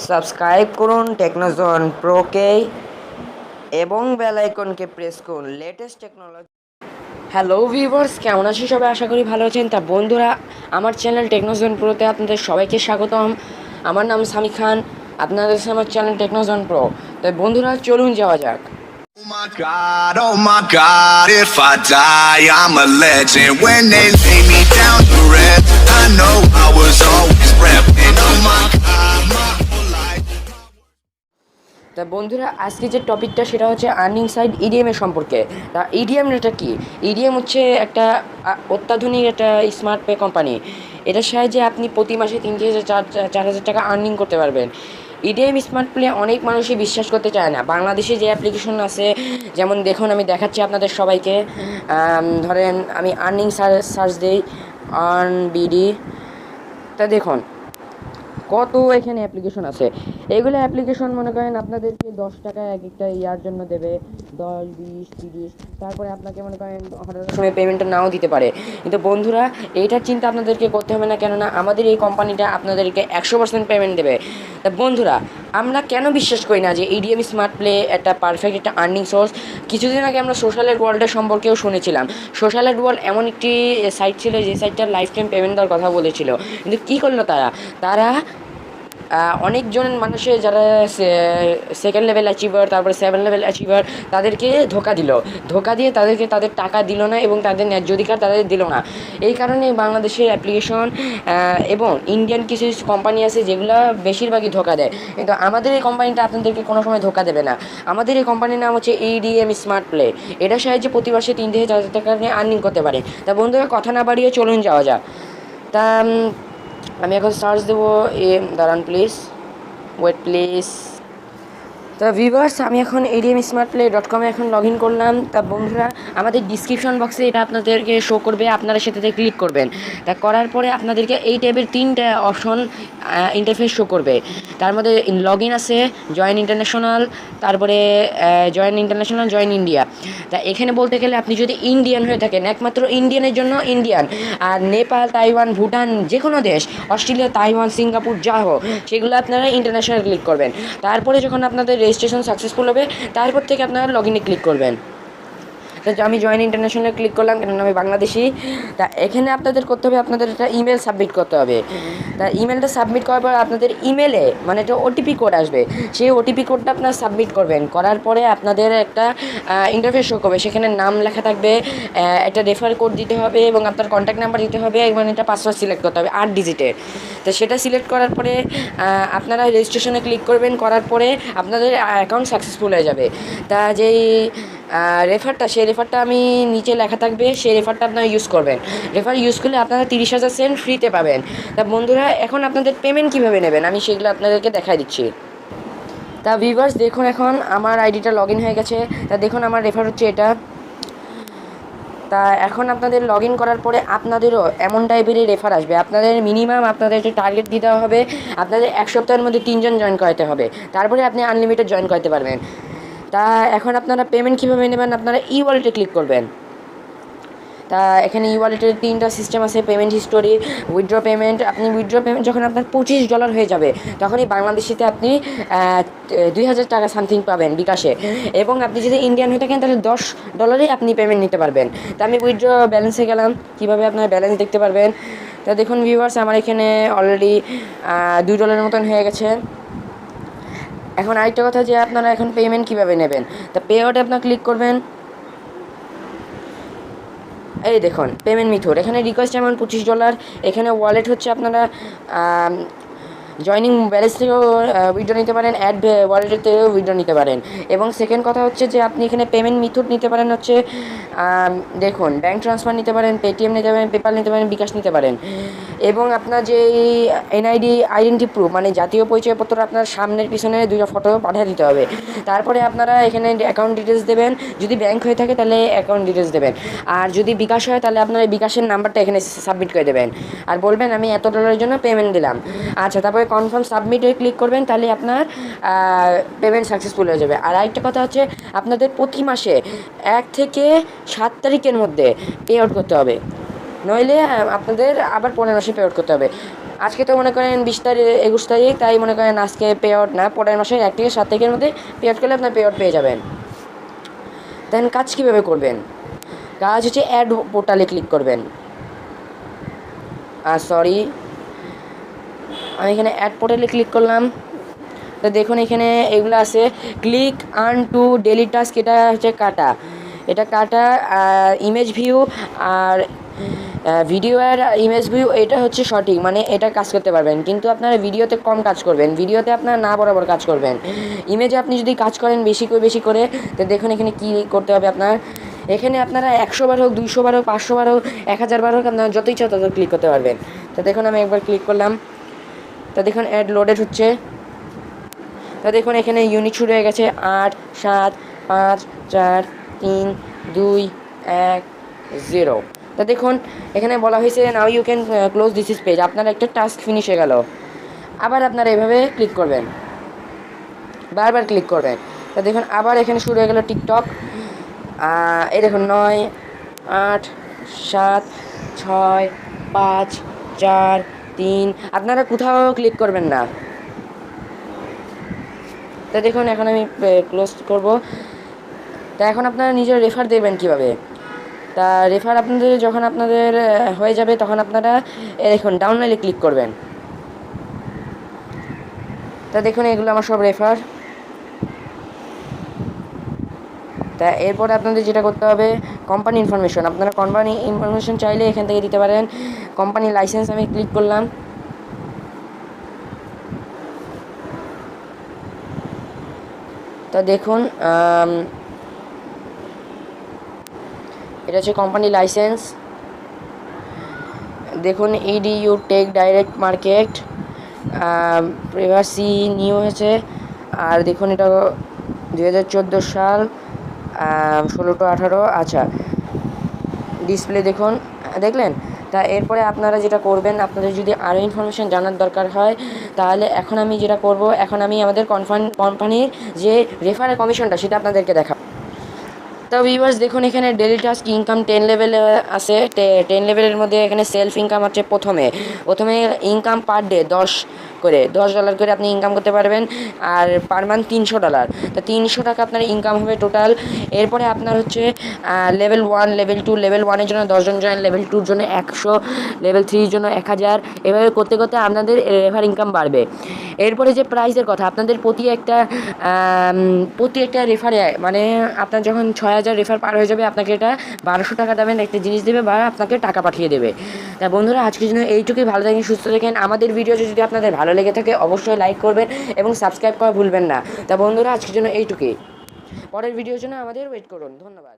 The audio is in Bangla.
সাবস্ক্রাইব করুন টেকনোজন প্রোকে এবং বেল আইকনকে প্রেস করুন লেটেস্ট টেকনোলজি। হ্যালো ভিউয়ার্স, কেমন আছেন সবাই? আশা করি ভালো আছেন। তা বন্ধুরা, আমার চ্যানেল টেকনোজন প্রোতে আপনাদের সবাইকে স্বাগতম। আমার নাম সামি খান, আপনাদের সাথে আমার চ্যানেল টেকনোজন প্রো। তাই বন্ধুরা, চলুন যাওয়া যাক। Oh my God, if I die, I'm a legend. When they lay me down to rest, I know I was always repping. Oh my God, my whole life. তা বন্ধুরা, আজকে যে টপিকটা সেটা হচ্ছে আর্নিং সাইড ইডিএমের সম্পর্কে। তা ইডিএম এটা কি? ইডিএম হচ্ছে একটা অত্যাধুনিক একটা স্মার্ট পে কোম্পানি। এটার সাহায্যে আপনি প্রতি মাসে 3,000 4,000 টাকা আর্নিং করতে পারবেন। ইডিএম স্মার্ট প্লে অনেক মানুষই বিশ্বাস করতে চায় না। বাংলাদেশে যে অ্যাপ্লিকেশন আছে, যেমন দেখুন আমি দেখাচ্ছি আপনাদের সবাইকে। ধরেন আমি আর্নিং সার্চ দিই, আর্ন বিডি। তা দেখুন কত এখানে অ্যাপ্লিকেশন আছে। এগুলো অ্যাপ্লিকেশন মনে করেন আপনাদেরকে 10 টাকা এক একটা ইয়ার জন্য দেবে, 10, 20, 30। তারপরে আপনাকে মনে করেন হঠাৎ সময় পেমেন্টটা নাও দিতে পারে। কিন্তু বন্ধুরা, এইটার চিন্তা আপনাদেরকে করতে হবে না, কেননা আমাদের এই কোম্পানিটা আপনাদেরকে 100% পেমেন্ট দেবে। তা বন্ধুরা, আমরা কেন বিশ্বাস করি না যে ইডিএম স্মার্ট প্লে একটা পারফেক্ট একটা আর্নিং সোর্স? কিছুদিন আগে আমরা সোশ্যাল ওয়ার্ল্ডের সম্পর্কেও শুনেছিলাম। সোশ্যাল ওয়ার্ল্ড এমন একটি সাইট ছিল যে সাইটটার লাইফ টাইম পেমেন্ট দেওয়ার কথা বলেছিল। কিন্তু কী করলো তারা? তারা অনেকজন মানুষের যারা সেকেন্ড লেভেল অ্যাচিভার, তারপরে 7 লেভেল অ্যাচিভার, তাদেরকে ধোকা দিয়ে তাদেরকে তাদের টাকা দিল না এবং তাদের ন্যায্য অধিকার তাদের দিল না। এই কারণে বাংলাদেশের অ্যাপ্লিকেশন এবং ইন্ডিয়ান কিছু কোম্পানি আছে যেগুলো বেশিরভাগই ধোকা দেয়। কিন্তু আমাদের এই কোম্পানিটা আপনাদেরকে কোনো সময় ধোকা দেবে না। আমাদের এই কোম্পানির নাম হচ্ছে ইডিএম স্মার্ট প্লে। এটার সাহায্যে প্রতি মাসে 3,000 টাকা নিয়ে আর্নিং করতে পারে। তা বন্ধুরা, কথা না বাড়িয়ে চলুন যাওয়া যাক। তা আমি এখন সার্চ দেবো, দাঁড়ান প্লিজ, ওয়েট প্লিজ। তা ভিউয়ার্স, আমি এখন admsmartplay.com এখন লগ ইন করলাম। তা বন্ধুরা, আমাদের ডিসক্রিপশন বক্সে এটা আপনাদেরকে শো করবে, আপনারা সেটাতে ক্লিক করবেন। তা করার পরে আপনাদেরকে এই টাইপের 3টা অপশন ইন্টারফেস শো করবে। তার মধ্যে লগ ইন আছে, জয়েন ইন্টারন্যাশনাল, তারপরে জয়েন ইন্টারন্যাশনাল, জয়েন ইন্ডিয়া। তা এখানে বলতে গেলে আপনি যদি ইন্ডিয়ান হয়ে থাকেন, একমাত্র ইন্ডিয়ানের জন্য ইন্ডিয়ান। আর নেপাল, তাইওয়ান, ভুটান, যে কোনো দেশ, অস্ট্রেলিয়া, তাইওয়ান, সিঙ্গাপুর, যা হোক, সেগুলো আপনারা ইন্টারন্যাশনাল ক্লিক করবেন। তারপরে যখন আপনাদের রেজিস্ট্রেশন সাকসেসফুল হবে, তারপর থেকে আপনারা লগ ইনে ক্লিক করবেন। তো আমি জয়েন ইন্টারন্যাশনাল ক্লিক করলাম, কেননা আমি বাংলাদেশি। তা এখানে আপনাদের করতে হবে, আপনাদের একটা ইমেল সাবমিট করতে হবে। তা ইমেলটা সাবমিট করার পর আপনাদের ইমেলে মানে একটা ওটিপি কোড আসবে। সেই ওটিপি কোডটা আপনারা সাবমিট করবেন। করার পরে আপনাদের একটা ইন্টারফেস শো করবে, সেখানে নাম লেখা থাকবে, একটা রেফার কোড দিতে হবে এবং আপনার কন্ট্যাক্ট নাম্বার দিতে হবে এবং একটা পাসওয়ার্ড সিলেক্ট করতে হবে 8 ডিজিটের। তো সেটা সিলেক্ট করার পরে আপনারা রেজিস্ট্রেশনে ক্লিক করবেন। করার পরে আপনাদের অ্যাকাউন্ট সাকসেসফুল হয়ে যাবে। তা যেই রেফারটা, সেই রেফারটা আমি নিচে লেখা থাকবে, সেই রেফারটা আপনারা ইউজ করবেন। রেফার ইউজ করলে আপনারা 30,000 সেন্ট ফ্রিতে পাবেন। তা বন্ধুরা, এখন আপনাদের পেমেন্ট কীভাবে নেবেন আমি সেগুলো আপনাদেরকে দেখাই দিচ্ছি। তা ভিউয়ার্স দেখুন, এখন আমার আইডিটা লগ ইন হয়ে গেছে। তা দেখুন আমার রেফার হচ্ছে এটা। তা এখন আপনাদের লগ ইন করার পরে আপনাদেরও এমন টাইপেরই রেফার আসবে। আপনাদের মিনিমাম আপনাদের যে টার্গেট দিতে হবে, আপনাদের 1 সপ্তাহের মধ্যে 3 জন জয়েন করাতে হবে। তারপরে আপনি আনলিমিটেড জয়েন করতে পারবেন। তা এখন আপনারা পেমেন্ট কীভাবে নেবেন? আপনারা ই ওয়ালেটে ক্লিক করবেন। তা এখানে ই ওয়ালেটের 3টা সিস্টেম আছে, পেমেন্ট হিস্টোরি, উইথড্র পেমেন্ট। আপনি উইথড্র পেমেন্ট যখন আপনার $25 হয়ে যাবে, তখনই বাংলাদেশিতে আপনি 2,000 টাকা সামথিং পাবেন বিকাশে। এবং আপনি যদি ইন্ডিয়ান হয়ে থাকেন তাহলে $10 আপনি পেমেন্ট নিতে পারবেন। তা আমি উইথড্র ব্যালেন্সে গেলাম, কীভাবে আপনার ব্যালেন্স দেখতে পারবেন। তা দেখুন ভিউয়ার্স, আমার এখানে অলরেডি $2 মতন হয়ে গেছে। এখন আরেকটা কথা, যে আপনারা এখন পেমেন্ট কীভাবে নেবেন। তা পে আউটে আপনার ক্লিক করবেন। এই দেখুন পেমেন্ট মেথড, এখানে রিকোয়েস্ট অ্যামাউন্ট $25। এখানে ওয়ালেট হচ্ছে আপনারা জয়নিং ব্যালেন্স থেকেও উইথড্র নিতে পারেন, অ্যাড ওয়ালেটের থেকেও উইথড্র নিতে পারেন। এবং সেকেন্ড কথা হচ্ছে যে আপনি এখানে পেমেন্ট মেথড নিতে পারেন হচ্ছে, দেখুন ব্যাঙ্ক ট্রান্সফার নিতে পারেন, পেটিএম নিতে পারেন, পেপাল নিতে পারেন, বিকাশ নিতে পারেন। এবং আপনার যে এনআইডি আইডেন্টি প্রুফ মানে জাতীয় পরিচয়পত্র, আপনার সামনের পিছনে 2টা ফটো পাঠিয়ে দিতে হবে। তারপরে আপনারা এখানে অ্যাকাউন্ট ডিটেলস দেবেন, যদি ব্যাঙ্ক হয়ে থাকে তাহলে অ্যাকাউন্ট ডিটেলস দেবেন, আর যদি বিকাশ হয় তাহলে আপনার বিকাশের নাম্বারটা এখানে সাবমিট করে দেবেন আর বলবেন আমি এত ডলারের জন্য পেমেন্ট দিলাম। আচ্ছা, তারপরে কনফার্ম সাবমিটে ক্লিক করবেন, তাহলে আপনার পেমেন্ট সাকসেসফুল হয়ে যাবে। আর আরেকটা কথা হচ্ছে, আপনাদের প্রতি মাসে 1 থেকে 7 তারিখের মধ্যে পে আউট করতে হবে, নইলে আপনাদের আবার 15 মাসে পে আউট করতে হবে। আজকে তো মনে করেন 20 তারিখ 21 তারিখ, তাই মনে করেন আজকে পে আউট না, পরের মাসের 1 থেকে 7 তারিখের মধ্যে পে আউট করলে আপনার পে আউট পেয়ে যাবেন। দেন কাজ কীভাবে করবেন? কাজ হচ্ছে অ্যাড পোর্টালে ক্লিক করবেন। সরি, আমি এখানে অ্যাড পোর্টালে ক্লিক করলাম। তো দেখুন এখানে এগুলো আছে, click earn to daily task, এটা হচ্ছে কাটা, এটা কাটা। ইমেজ ভিউ আর ভিডিও আর ইমেজ ভিউ, এটা হচ্ছে সঠিক, মানে এটা কাজ করতে পারবেন, কিন্তু আপনারা ভিডিওতে কম কাজ করবেন, ভিডিওতে আপনার না বরাবর কাজ করবেন। ইমেজে আপনি যদি কাজ করেন বেশি করে, তো দেখুন এখানে কী করতে হবে আপনার। এখানে আপনারা 100 বার হোক, 200 বার হোক, 500 বার হোক, 1000 বার হোক, আপনারা যত ইচ্ছা তত ক্লিক করতে পারবেন। তো দেখুন আমি একবার ক্লিক করলাম, তো দেখুন অ্যাড লোডেড হচ্ছে। তো দেখুন এখানে ইউনিট শুরু হয়ে গেছে 8 7 5 4 3 2 1 0। তো দেখুন এখানে বলা হয়েছে now you can close this is page, আপনার একটা টাস্ক ফিনিশ হয়ে গেল। আবার আপনারা এভাবে ক্লিক করবেন, বারবার ক্লিক করবেন। তো দেখুন আবার এখানে শুরু হয়ে গেল টিকটক। এই দেখুন 9 8 7 6 5 4 3, আপনারা কোথাও ক্লিক করবেন না। তো দেখুন এখন আমি ক্লোজ করব। তা এখন আপনারা নিজের রেফার দেবেন কীভাবে? তা রেফার আপনাদের যখন আপনাদের হয়ে যাবে, তখন আপনারা দেখুন ডাউনলোডে ক্লিক করবেন। তা দেখুন এগুলো আমার সব রেফার। তা এরপরে আপনাদের যেটা করতে হবে, কোম্পানি ইনফরমেশন, আপনারা কোম্পানি ইনফরমেশন চাইলে এখান থেকে দিতে পারেন। কোম্পানি লাইসেন্স আমি ক্লিক করলাম। তা দেখুন এটা হচ্ছে কোম্পানি লাইসেন্স। দেখুন EDU tech direct market, privacy new হয়েছে। আর দেখুন এটা 2014 সাল, 16 to 18। আচ্ছা, ডিসপ্লে দেখুন, দেখলেন? তা এরপরে আপনারা যেটা করবেন, আপনাদের যদি আরও ইনফরমেশান জানার দরকার হয়, তাহলে এখন আমি যেটা করব, এখন আমি আমাদের কোম্পানির যে রেফারেল কমিশনটা সেটা আপনাদেরকে দেখাবো। তো ভিউয়ার্স দেখুন এখানে ডেলি টাস্ক ইনকাম 10 লেভেলে আছে। 10 লেভেলের মধ্যে এখানে সেলফ ইনকাম হচ্ছে প্রথমে ইনকাম পার ডে $10 করে আপনি ইনকাম করতে পারবেন। আর পার মান্থ $300। তো 300 টাকা আপনার ইনকাম হবে টোটাল। এরপরে আপনার হচ্ছে লেভেল 1, লেভেল 2, লেভেল 1-এর জন্য 10 জন জয়েন, লেভেল 2-র জন্য 100, লেভেল 3-র জন্য 1000। এভাবে করতে করতে আপনাদের রেফার ইনকাম বাড়বে। এরপরে যে প্রাইসের কথা, আপনাদের প্রতি একটা রেফারে, মানে আপনার যখন 6000 রেফার পার হয়ে যাবে, আপনাকে এটা 1200 টাকা দামের একটা জিনিস দেবে বা আপনাকে টাকা পাঠিয়ে দেবে। তা বন্ধুরা আজকের জন্য এইটুকুই, ভালো থাকেন, সুস্থ থাকেন। আমাদের ভিডিও যদি আপনাদের ভালো লেগে থাকে অবশ্যই লাইক করবেন এবং সাবস্ক্রাইব করা ভুলবেন না। তা বন্ধুরা আজকের জন্য এইটুকুই, পরের ভিডিওর জন্য আমাদের ওয়েট করুন। ধন্যবাদ।